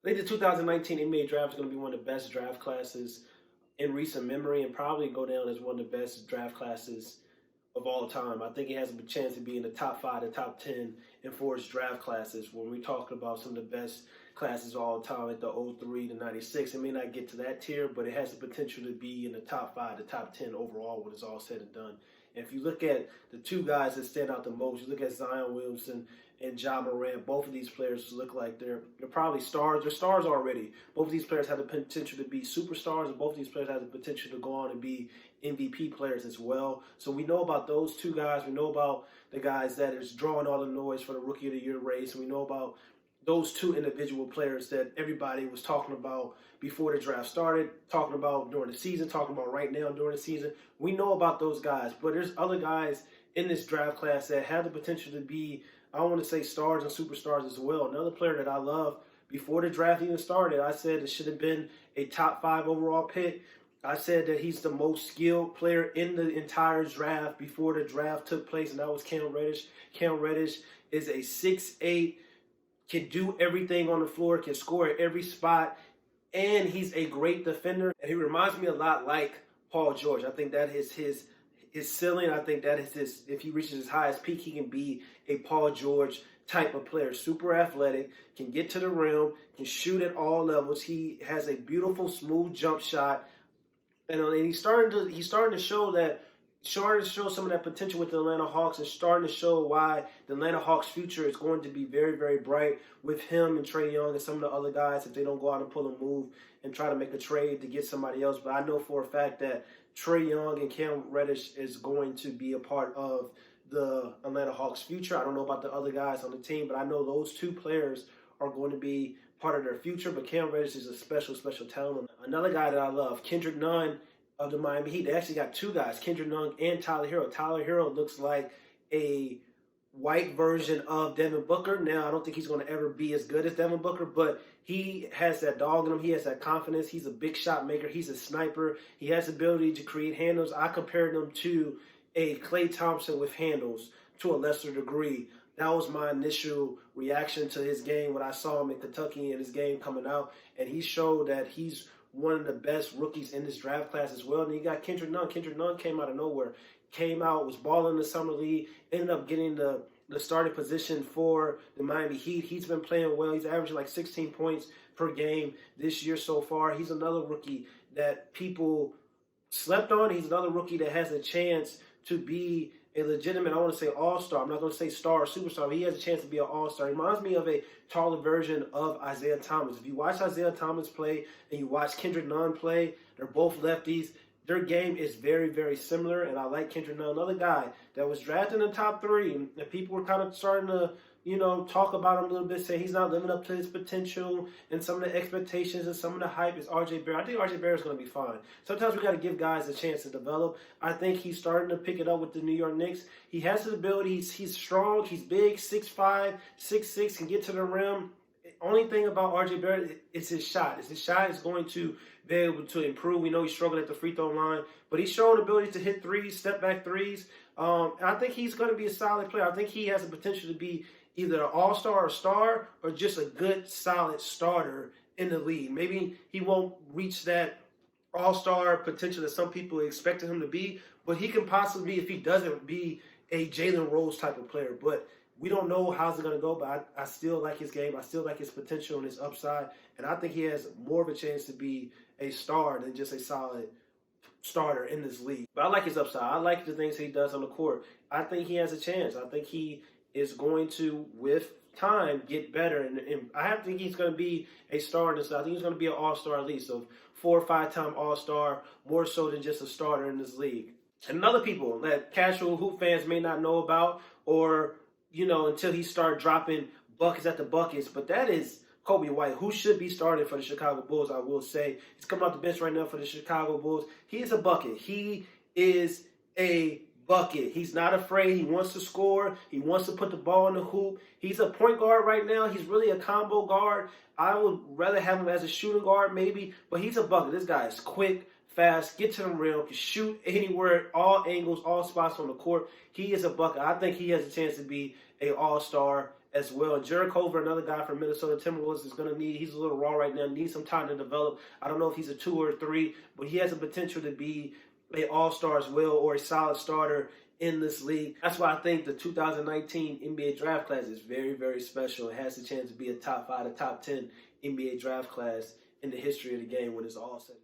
I think the 2019 NBA draft is going to be one of the best draft classes in recent memory and probably go down as one of the best draft classes of all time. I think it has a chance to be in the top 5 to top 10 in Ford's draft classes. When we talk about some of the best classes of all time, like the 03 to 96, it may not get to that tier, but it has the potential to be in the top 5 to top 10 overall when it's all said and done. And if you look at the two guys that stand out the most, you look at Zion Williamson and Ja Morant. Both of these players look like they're probably stars. They're stars already. Both of these players have the potential to be superstars, and both of these players have the potential to go on and be MVP players as well. So we know about those two guys. We know about the guys that is drawing all the noise for the Rookie of the Year race. And we know about those two individual players that everybody was talking about before the draft started, talking about during the season, talking about right now during the season. We know about those guys, but there's other guys in this draft class that have the potential to be, I want to say, stars and superstars as well. Another player that I love, before the draft even started, I said it should have been a top 5 overall pick. I said that he's the most skilled player in the entire draft before the draft took place, and that was Cam Reddish. Cam Reddish is a 6'8", can do everything on the floor, can score at every spot, and he's a great defender. And he reminds me a lot like Paul George. I think that is his ceiling. I think that is his, if he reaches his highest peak, he can be a Paul George type of player. Super athletic, can get to the rim, can shoot at all levels. He has a beautiful, smooth jump shot. And he's starting to show some of that potential with the Atlanta Hawks, and starting to show why the Atlanta Hawks' future is going to be very, very bright with him and Trae Young and some of the other guys if they don't go out and pull a move and try to make a trade to get somebody else. But I know for a fact that Trae Young and Cam Reddish is going to be a part of the Atlanta Hawks' future. I don't know about the other guys on the team, but I know those two players are going to be part of their future. But Cam Reddish is a special, special talent. Another guy that I love, Kendrick Nunn of the Miami Heat. They actually got two guys, Kendrick Nunn and Tyler Hero. Tyler Hero looks like a white version of Devin Booker. Now, I don't think he's going to ever be as good as Devin Booker, but he has that dog in him. He has that confidence. He's a big shot maker. He's a sniper. He has the ability to create handles. I compared him to a Klay Thompson with handles to a lesser degree. That was my initial reaction to his game when I saw him in Kentucky and his game coming out. And he showed that he's one of the best rookies in this draft class as well. And you got Kendrick Nunn. Kendrick Nunn came out of nowhere. Came out, was balling in the summer league, ended up getting the starting position for the Miami Heat. He's been playing well. He's averaging like 16 points per game this year so far. He's another rookie that people slept on. He's another rookie that has a chance to be a legitimate, I want to say all-star. I'm not going to say star or superstar, but he has a chance to be an all-star. He reminds me of a taller version of Isaiah Thomas. If you watch Isaiah Thomas play and you watch Kendrick Nunn play, they're both lefties. Their game is very, very similar, and I like Kendrick Nunn. Another guy that was drafted in the top 3, and people were kind of starting to, talk about him a little bit, say he's not living up to his potential and some of the expectations and some of the hype is R.J. Barrett. I think R.J. Barrett's going to be fine. Sometimes we got to give guys a chance to develop. I think he's starting to pick it up with the New York Knicks. He has the ability. He's strong. He's big, 6'5", 6'6", can get to the rim. Only thing about R.J. Barrett is his shot. His shot is going to be able to improve. We know he's struggling at the free throw line, but he's showing ability to hit threes, step back threes. I think he's going to be a solid player. I think he has the potential to be either an all-star or star or just a good, solid starter in the league. Maybe he won't reach that all-star potential that some people expected him to be, but he can possibly, if he doesn't, be a Jalen Rose type of player. But we don't know how's it going to go, but I still like his game. I still like his potential and his upside, and I think he has more of a chance to be a star than just a solid starter in this league. But I like his upside. I like the things he does on the court. I think he has a chance. I think he is going to, with time, get better. And I think he's going to be a star in this. I think he's going to be an all-star at least, so 4 or 5-time all-star, more so than just a starter in this league. And other people that casual hoop fans may not know about, or, until he started dropping buckets at the buckets, but that is Kobe White, who should be starting for the Chicago Bulls, I will say. He's coming off the bench right now for the Chicago Bulls. He is a bucket. He is a bucket. He's not afraid. He wants to score. He wants to put the ball in the hoop. He's a point guard right now. He's really a combo guard. I would rather have him as a shooting guard maybe, but he's a bucket. This guy is quick, fast, get to the rim, can shoot anywhere, all angles, all spots on the court. He is a bucket. I think he has a chance to be an all-star as well. Jarek Culver, another guy from Minnesota Timberwolves, he's a little raw right now, needs some time to develop. I don't know if he's a 2 or a 3, but he has the potential to be an all-star as well, or a solid starter in this league. That's why I think the 2019 NBA draft class is very, very special. It has the chance to be a top 5 to top 10 NBA draft class in the history of the game when it's all said.